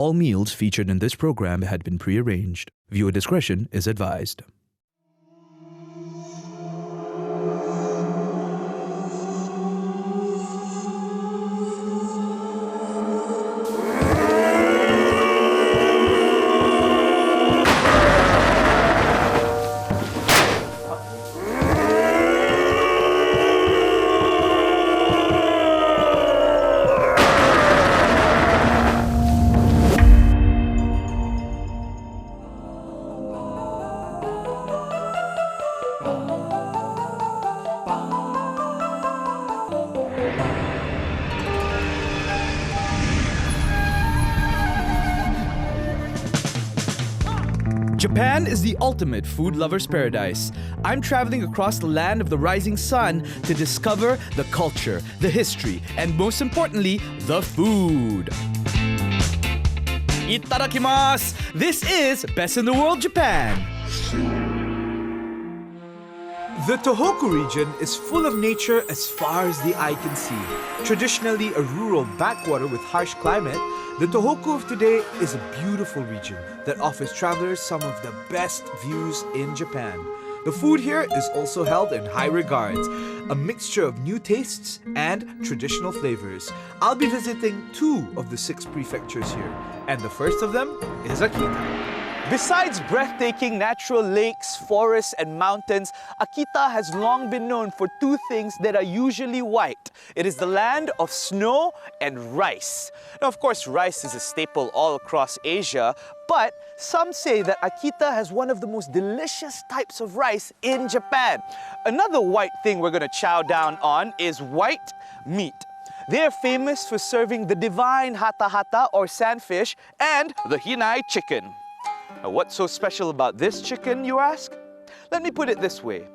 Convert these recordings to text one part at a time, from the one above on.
All meals featured in this program had been pre-arranged. Viewer discretion is advised. Japan is the ultimate food lover's paradise. I'm traveling across the land of the rising sun to discover the culture, the history, and most importantly, the food. Itadakimasu! This is Best in the World, Japan. The Tohoku region is full of nature as far as the eye can see. Traditionally a rural backwater with harsh climate, the Tohoku of today is a beautiful region that offers travelers some of the best views in Japan. The food here is also held in high regards, a mixture of new tastes and traditional flavors. I'll be visiting 2 of the 6 prefectures here, and the first of them is Akita. Besides breathtaking natural lakes, forests, and mountains, Akita has long been known for 2 things that are usually white. It is the land of snow and rice. Now, of course, rice is a staple all across Asia, but some say that Akita has one of the most delicious types of rice in Japan. Another white thing we're going to chow down on is white meat. They are famous for serving the divine hata hata or sandfish and the hinai chicken. Now, what's so special about this chicken, you ask? Let me put it this way.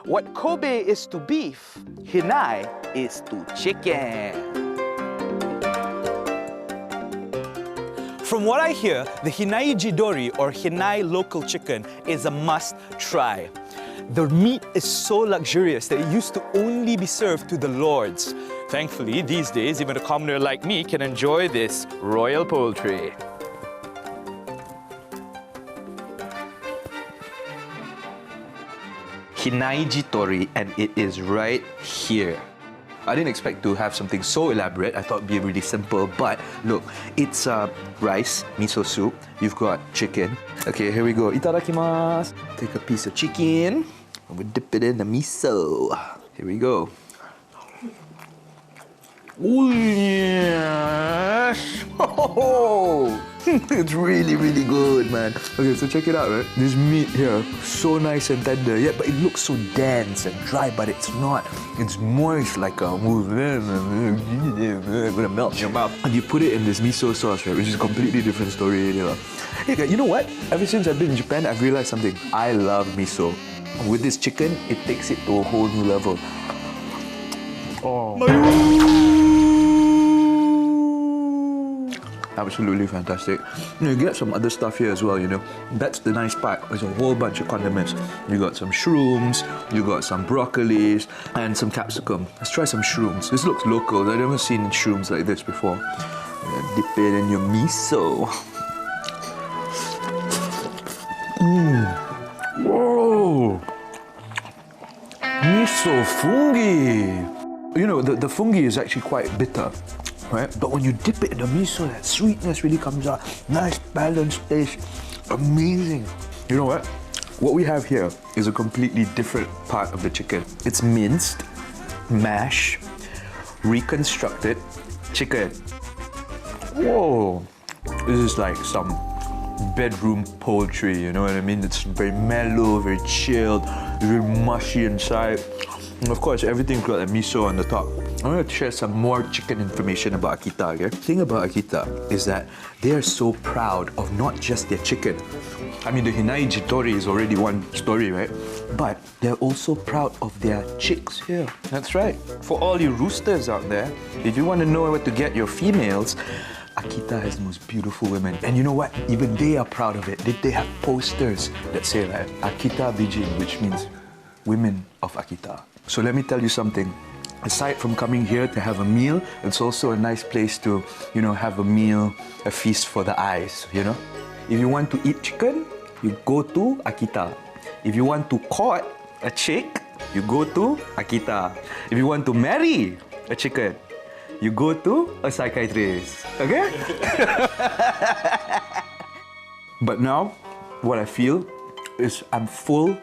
What Kobe is to beef, hinai is to chicken. From what I hear, the hinai jidori or hinai local chicken is a must try. The meat is so luxurious that it used to only be served to the lords. Thankfully, these days, even a commoner like me can enjoy this royal poultry. Hinai jitori, and it is right here. I didn't expect to have something so elaborate. I thought it'd be really simple, but look, it's rice, miso soup. You've got chicken. Okay, here we go. Itadakimasu. Take a piece of chicken and we dip it in the miso. Here we go. Oh yes! Oh, it's really, really good, man. Okay, so check it out, right? This meat here, so nice and tender, yeah, but it looks so dense and dry, but it's not. It's moist like a gonna melt in your mouth. And you put it in this miso sauce, right, which is a completely different story. Hey, you know what? Ever since I've been in Japan, I've realized something. I love miso. With this chicken, it takes it to a whole new level. Oh. Absolutely fantastic. You get some other stuff here as well, you know. That's the nice part. There's a whole bunch of condiments. You got some shrooms, you got some broccolis, and some capsicum. Let's try some shrooms. This looks local. I've never seen shrooms like this before. Dip it in your miso. Whoa! Miso fungi! You know, the fungi is actually quite bitter. Right? But when you dip it in the miso, that sweetness really comes out. Nice balanced taste. Amazing. You know what? What we have here is a completely different part of the chicken. It's minced, mashed, reconstructed chicken. Whoa. This is like some bedroom poultry, you know what I mean? It's very mellow, very chilled, very mushy inside. And of course, everything's got a miso on the top. I'm going to share some more chicken information about Akita, okay? The thing about Akita is that they are so proud of not just their chicken. I mean, the hinai jitori is already one story, right? But they're also proud of their chicks here. That's right. For all you roosters out there, if you want to know where to get your females, Akita has the most beautiful women. And you know what? Even they are proud of it. They have posters that say like Akita Bijin, which means women of Akita. So let me tell you something. aside from coming here to have a meal, it's also a nice place to, have a meal, a feast for the eyes, If you want to eat chicken, you go to Akita. If you want to court a chick, you go to Akita. If you want to marry a chicken, you go to a psychiatrist, okay? But now, what I feel is I'm full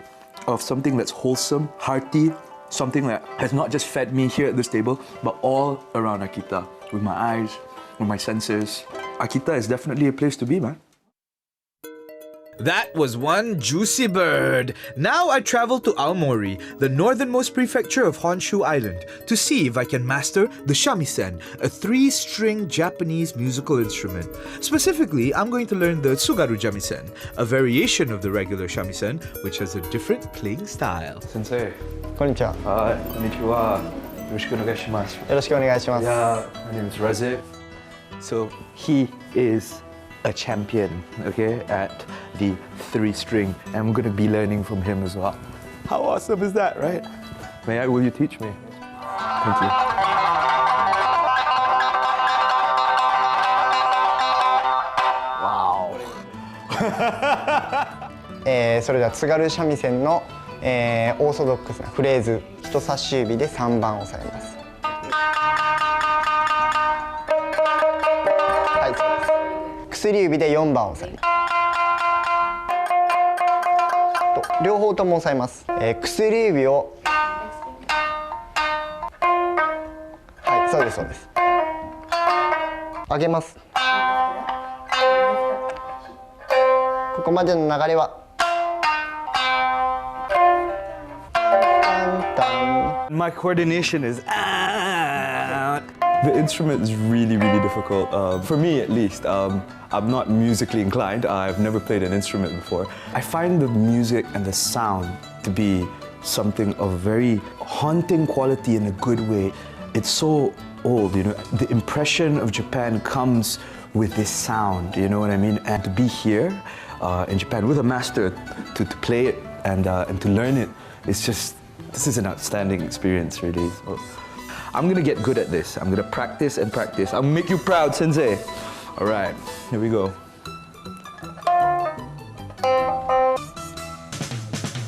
of something that's wholesome, hearty, something that has not just fed me here at this table, but all around Akita, with my eyes, with my senses. Akita is definitely a place to be, man. That was one juicy bird. Now I travel to Aomori, the northernmost prefecture of Honshu Island, to see if I can master the shamisen, a 3-string Japanese musical instrument. Specifically, I'm going to learn the tsugaru shamisen, a variation of the regular shamisen, which has a different playing style. Sensei. こんにちは。Hi, konnichiwa. Yoroshiku onegaishimasu. よろしくお願いします。 Yeah, my name is Rthei. So he is a champion, okay, at the 3-string, and I'm gonna be learning from him as well. How awesome is that, right? Will you teach me? Thank you. Wow. それでは津軽三味線の、オーソドックスなフレーズ、人差し指で3番を押さえます。はい、そうです。薬指で4番を押さえます。と両方とも押さえます。薬指をはい、そうですそうです。上げます。ここまでの流れは。My coordination is The instrument is really, really difficult. For me, at least. I'm not musically inclined. I've never played an instrument before. I find the music and the sound to be something of very haunting quality in a good way. It's so old, The impression of Japan comes with this sound, you know what I mean? And to be here in Japan with a master to play it and to learn it, this is an outstanding experience, really. So, I'm gonna get good at this. I'm gonna practice and practice. I'll make you proud, Sensei. All right, here we go.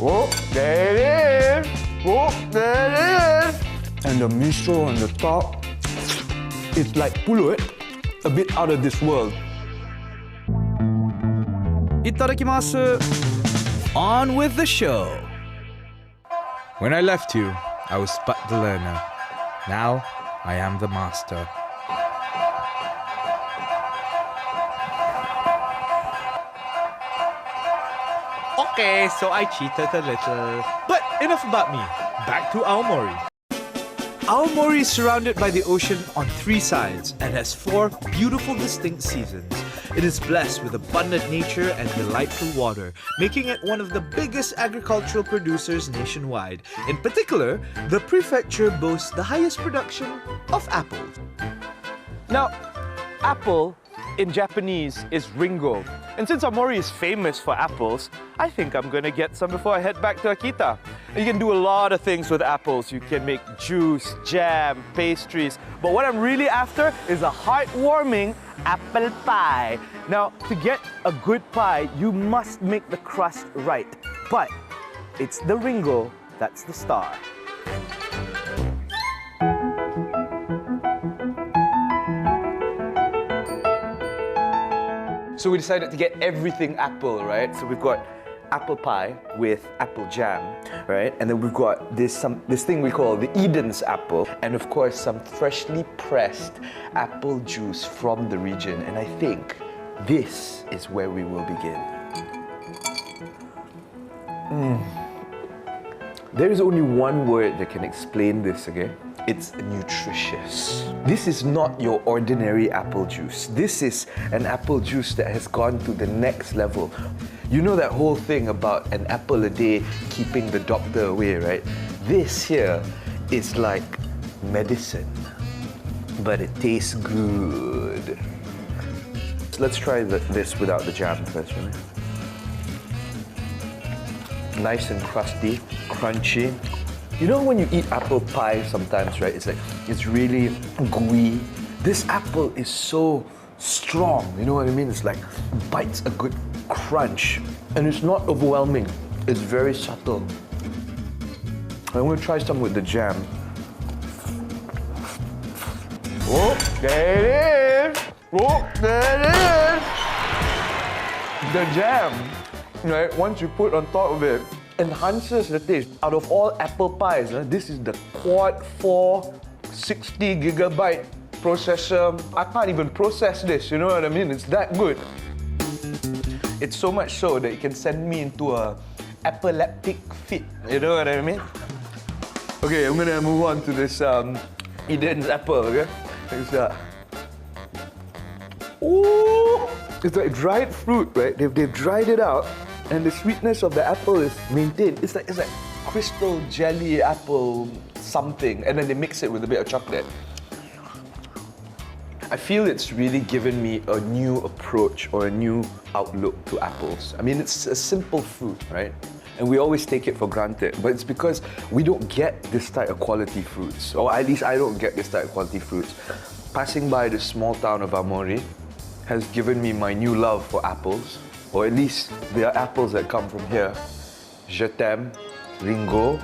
Oh, there it is. Oh, there it is. And the miso on the top, it's like pulut, a bit out of this world. Itadakimasu. On with the show. When I left you, I was but the learner. Now, I am the master. Okay, so I cheated a little. But enough about me. Back to Aomori. Aomori is surrounded by the ocean on 3 sides and has 4 beautiful distinct seasons. It is blessed with abundant nature and delightful water, making it one of the biggest agricultural producers nationwide. In particular, the prefecture boasts the highest production of apples. Now, apple in Japanese is ringo. And since Aomori is famous for apples, I think I'm gonna get some before I head back to Akita. You can do a lot of things with apples. You can make juice, jam, pastries. But what I'm really after is a heartwarming apple pie. Now, to get a good pie, you must make the crust right. But it's the ringo that's the star. So we decided to get everything apple, right? So we've got apple pie with apple jam, right? And then we've got this thing we call the Eden's apple, and of course some freshly pressed apple juice from the region. And I think this is where we will begin. There is only one word that can explain this, okay? It's nutritious. This is not your ordinary apple juice. This is an apple juice that has gone to the next level. You know that whole thing about an apple a day keeping the doctor away, right? This here is like medicine, but it tastes good. Let's try this without the jam first, right? Nice and crusty, crunchy. You know when you eat apple pie sometimes, right? It's really gooey. This apple is so strong, you know what I mean? It's like bites a good crunch, and it's not overwhelming. It's very subtle. I'm gonna try some with the jam. Oh, there it is! Oh, there it is! The jam, right, once you put on top of it, enhances the taste. Out of all apple pies, this is the quad 4 60 gigabyte processor. I can't even process this, you know what I mean? It's that good. It's so much so that it can send me into a epileptic fit, you know what I mean? Okay, I'm gonna move on to this Eden's apple, okay? It's like dried fruit, right? They've dried it out, and the sweetness of the apple is maintained. It's like crystal jelly apple something, and then they mix it with a bit of chocolate. I feel it's really given me a new approach or a new outlook to apples. I mean, it's a simple fruit, right? And we always take it for granted, but it's because we don't get this type of quality fruits, or at least I don't get this type of quality fruits. Passing by the small town of Amori has given me my new love for apples, or at least the apples that come from here. Je t'aime, Ringo.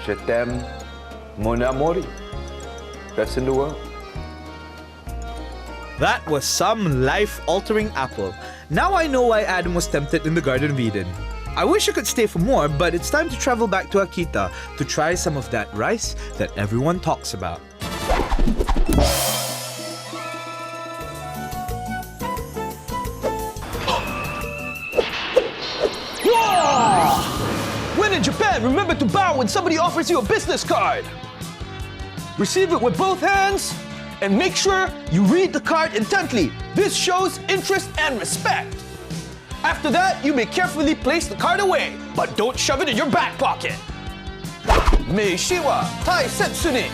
Je t'aime, mon amori. Best in the world. That was some life-altering apple. Now I know why Adam was tempted in the Garden of Eden. I wish I could stay for more, but it's time to travel back to Akita to try some of that rice that everyone talks about. When in Japan, remember to bow when somebody offers you a business card. Receive it with both hands and make sure you read the card intently. This shows interest and respect. After that, you may carefully place the card away, but don't shove it in your back pocket. Meishi wa taisetsu ni.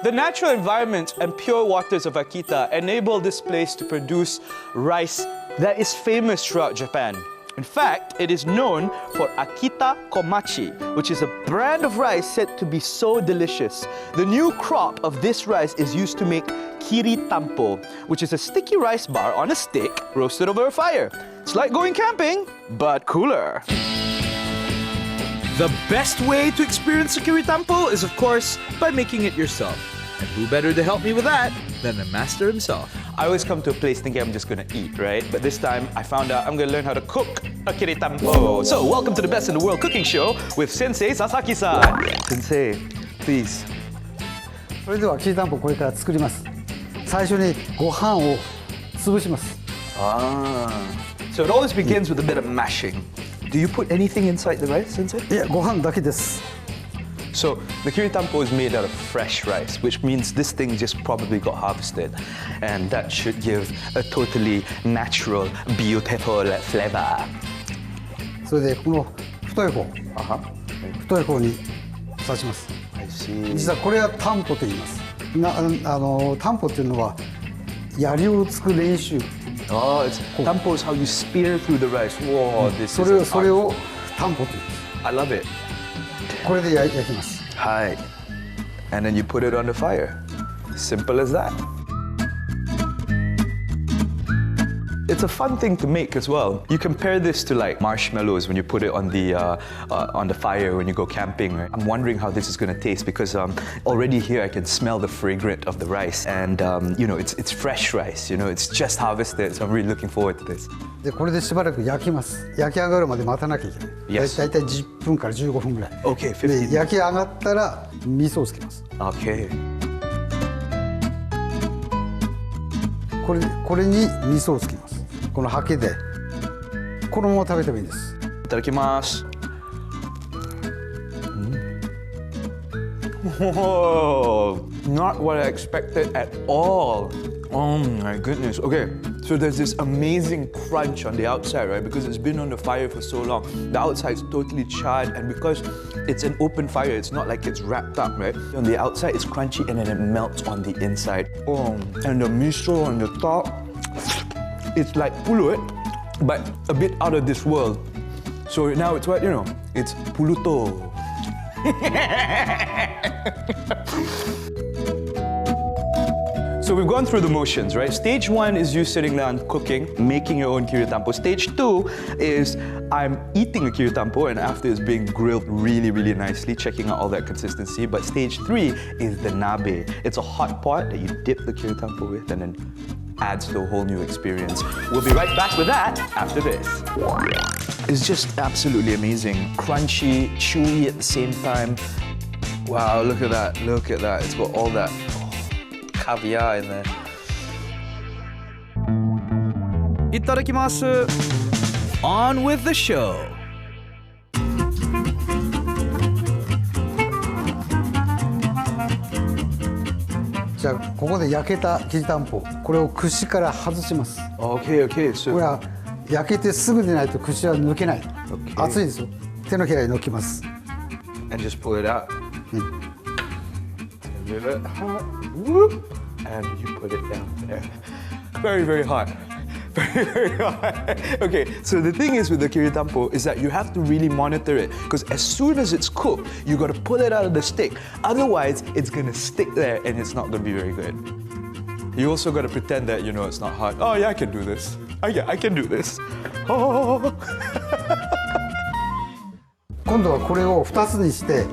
The natural environment and pure waters of Akita enable this place to produce rice that is famous throughout Japan. In fact, it is known for Akita Komachi, which is a brand of rice said to be so delicious. The new crop of this rice is used to make kiritampo, which is a sticky rice bar on a stick roasted over a fire. It's like going camping, but cooler. The best way to experience a kiritampo is, of course, by making it yourself. And who better to help me with that than the master himself? I always come to a place thinking I'm just gonna eat, right? But this time, I found out I'm gonna learn how to cook a kiritampo. So, welcome to the Best in the World Cooking Show with Sensei Sasaki-san. Sensei, please. それではきりたんぽこれから作ります。最初にご飯を潰します。 So it always begins with a bit of mashing. Do you put anything inside the rice, Sensei? いや、ご飯だけです。 So, the kiritampo is made out of fresh rice, which means this thing just probably got harvested. And that should give a totally natural, beautiful flavor. それでこの太い方、太い方に刺します。 I see. 実はこれはタンポと言います。タンポっていうのは槍を突く練習。 Oh, tampo is how you spear through the rice. Whoa, this そ is れ an それ art を form. タンポと言います。 I love it. これで焼きます。 Hi. And then you put it on the fire. Simple as that. It's a fun thing to make as well. You compare this to like marshmallows when you put it on the fire when you go camping. Right? I'm wondering how this is going to taste because already here I can smell the fragrance of the rice, and you know it's fresh rice. You know it's just harvested, so I'm really looking forward to this. でこれでしばらく焼きます。焼き上がるまで待たなきゃいけない。Yes. だいたい10分から15分ぐらい。 Okay, で 15. 焼き上がったら味噌をつけます。 Okay. これに味噌をつけます。このハケでこのまま食べてもいいです。 Itadakimasu. Whoa, not what I expected at all. Oh my goodness. Okay, so there's this amazing crunch on the outside, right? Because it's been on the fire for so long. The outside's totally charred, and because it's an open fire, it's not like it's wrapped up, right? On the outside, it's crunchy, and then it melts on the inside. Oh, and the miso on the top, it's like pulut, but a bit out of this world. So now it's what, it's puluto. So we've gone through the motions, right? Stage 1 is you sitting down cooking, making your own kiritampo. Stage 2 is I'm eating a kiritampo and after it's being grilled really, really nicely, checking out all that consistency. But stage 3 is the nabe. It's a hot pot that you dip the kiritampo with and then adds to a whole new experience. We'll be right back with that after this. It's just absolutely amazing. Crunchy, chewy at the same time. Wow, look at that, look at that. It's got all that caviar in there. Itadakimasu. On with the show. じゃあここで焼けたきりたんぽ、これを串から外します。 Okay, okay, so これは焼けてすぐでないと串は抜けない。熱いですよ。手のひらに抜きます。 and just pull it out. Give it hot, whoop, and you put it down there. Very, very hot. Very, very hot. Okay, so the thing is with the kiritampo is that you have to really monitor it because as soon as it's cooked, you got to pull it out of the stick. Otherwise, it's gonna stick there and it's not gonna be very good. You also got to pretend that it's not hot. Oh yeah, I can do this. I can do this. Oh. 今度はこれを2つにして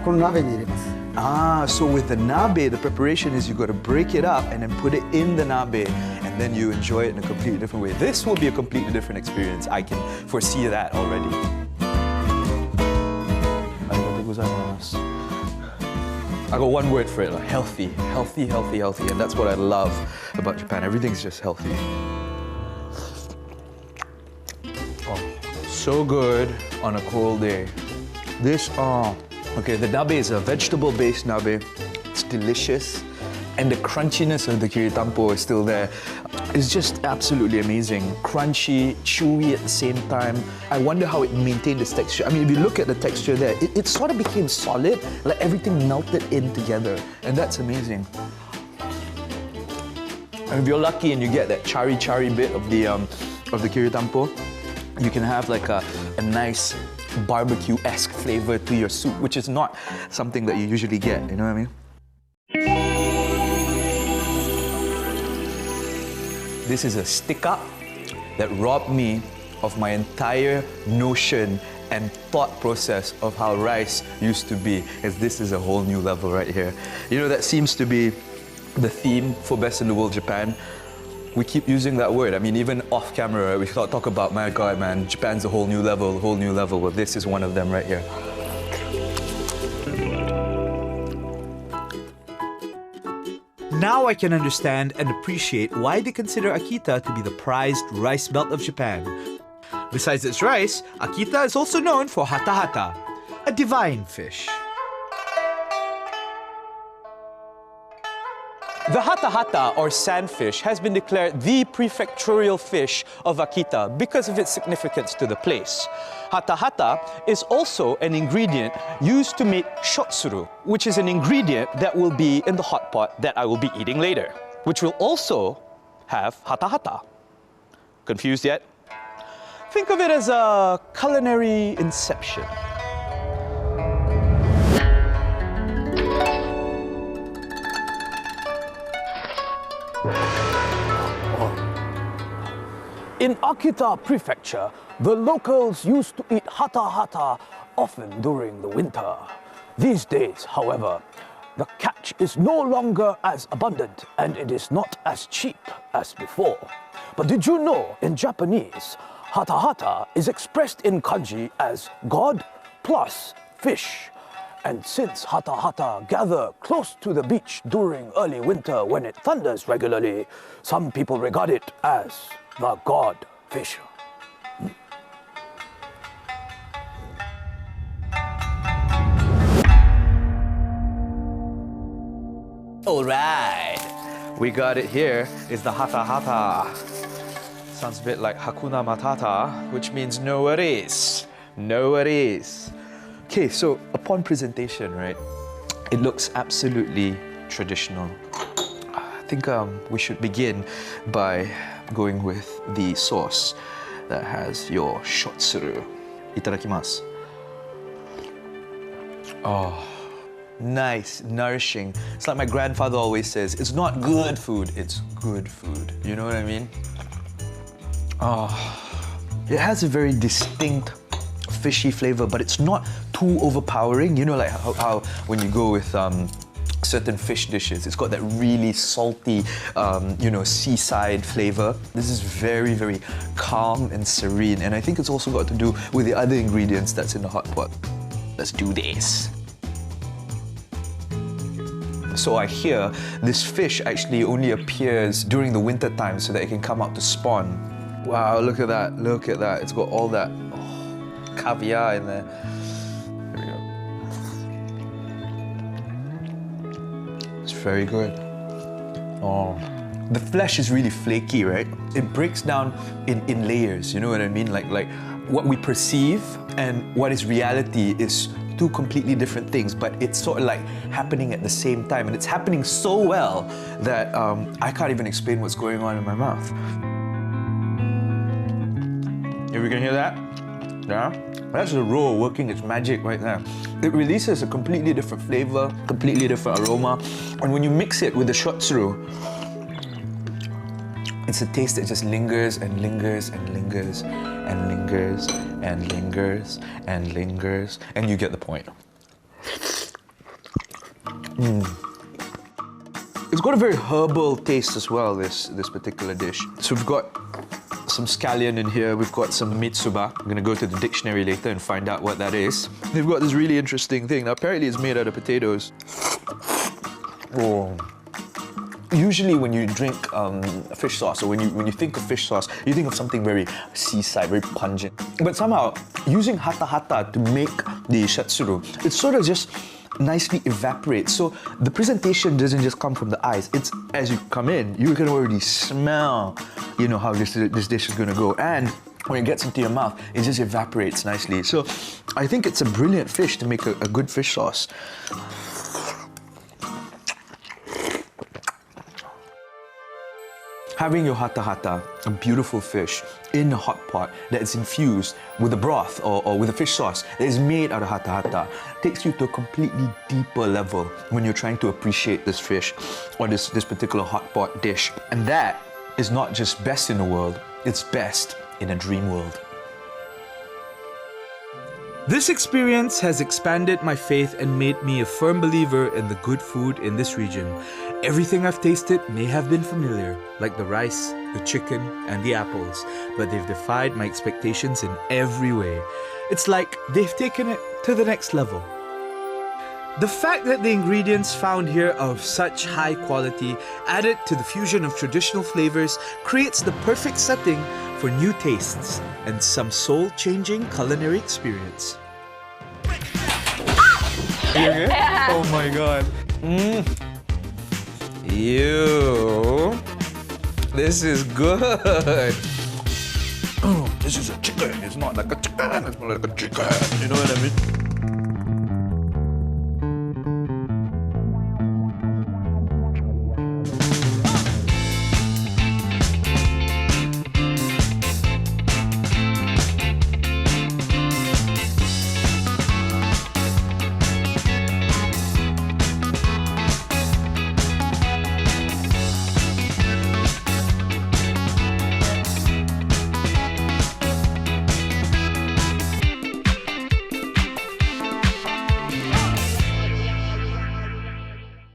この鍋に入れます。 Ah, so with the nabe, the preparation is you got to break it up and then put it in the nabe, and then you enjoy it in a completely different way. This will be a completely different experience. I can foresee that already. Arigatou gozaimasu. I got one word for it: like healthy, healthy, healthy, healthy, and that's what I love about Japan. Everything's just healthy. Oh, so good on a cold day. This, okay, the nabe is a vegetable-based nabe. It's delicious. And the crunchiness of the kiritampo is still there. It's just absolutely amazing. Crunchy, chewy at the same time. I wonder how it maintained its texture. I mean, if you look at the texture there, it sort of became solid, like everything melted in together. And that's amazing. And if you're lucky and you get that chari bit of the kiritampo, you can have like a nice barbecue-esque flavor to your soup, which is not something that you usually get, you know what I mean? This is a stick-up that robbed me of my entire notion and thought process of how rice used to be, as this is a whole new level right here. That seems to be the theme for Best in the World Japan. We keep using that word. I mean, even off camera, we talk about, my God, man, Japan's a whole new level, whole new level. Well, this is one of them right here. Now I can understand and appreciate why they consider Akita to be the prized rice belt of Japan. Besides its rice, Akita is also known for hata hata, a divine fish. The hata hata, or sandfish, has been declared the prefectural fish of Akita because of its significance to the place. Hata hata is also an ingredient used to make shotsuru, which is an ingredient that will be in the hot pot that I will be eating later, which will also have hata hata. Confused yet? Think of it as a culinary inception. In Akita Prefecture, the locals used to eat hata hata often during the winter. These days, however, the catch is no longer as abundant and it is not as cheap as before. But did you know, in Japanese, hata hata is expressed in kanji as God plus fish. And since hata hata gather close to the beach during early winter when it thunders regularly, some people regard it as the god fish. All right, we got it here. It's the hata hata. Sounds a bit like Hakuna Matata, which means no worries. No worries. Okay, so upon presentation, right, it looks absolutely traditional. I think we should begin by going with the sauce that has your shotsuru. Itadakimasu. Oh, nice, nourishing. It's like my grandfather always says, it's not good food, it's good food. You know what I mean? Oh, it has a very distinct fishy flavor, but it's not too overpowering. You know, like how when you go with certain fish dishes, it's got that really salty, you know, seaside flavor. This is very, very calm and serene, and I think it's also got to do with the other ingredients that's in the hot pot. Let's do this. So I hear this fish actually only appears during the winter time so that it can come out to spawn. Wow, look at that, look at that. It's got all that caviar in there. There we go. It's very good. Oh. The flesh is really flaky, right? It breaks down in layers, you know what I mean? Like what we perceive and what is reality is two completely different things, but it's sort of like happening at the same time, and it's happening so well that I can't even explain what's going on in my mouth. If you can hear that? Yeah? That's the roe working its magic right there. It releases a completely different flavor, completely different aroma, and when you mix it with the shotsuru, it's a taste that just lingers and lingers and lingers and lingers and lingers and lingers, and you get the point. It's got a very herbal taste as well, this particular dish. So we've got some scallion in here, we've got some mitsuba. I'm gonna go to the dictionary later and find out what that is. They've got this really interesting thing. Now apparently it's made out of potatoes. Oh. Usually when you drink fish sauce, or when you think of fish sauce, you think of something very seaside, very pungent. But somehow, using hata to make the shatsuru, it sort of just nicely evaporates. So the presentation doesn't just come from the eyes. It's as you come in, you can already smell, you know, how this dish is gonna go. And when it gets into your mouth, it just evaporates nicely. So I think it's a brilliant fish to make a good fish sauce. Having your hata, a beautiful fish, in a hot pot that is infused with a broth or with a fish sauce that is made out of hata, takes you to a completely deeper level when you're trying to appreciate this fish or this particular hot pot dish. And that is not just best in the world, it's best in a dream world. This experience has expanded my faith and made me a firm believer in the good food in this region. Everything I've tasted may have been familiar, like the rice, the chicken, and the apples, but they've defied my expectations in every way. It's like they've taken it to the next level. The fact that the ingredients found here are of such high quality, added to the fusion of traditional flavors, creates the perfect setting for new tastes and some soul-changing culinary experience. You okay? Oh my god. Ew. This is good. Oh, this is a chicken. It's not like a chicken. It's more like a chicken. You know what I mean?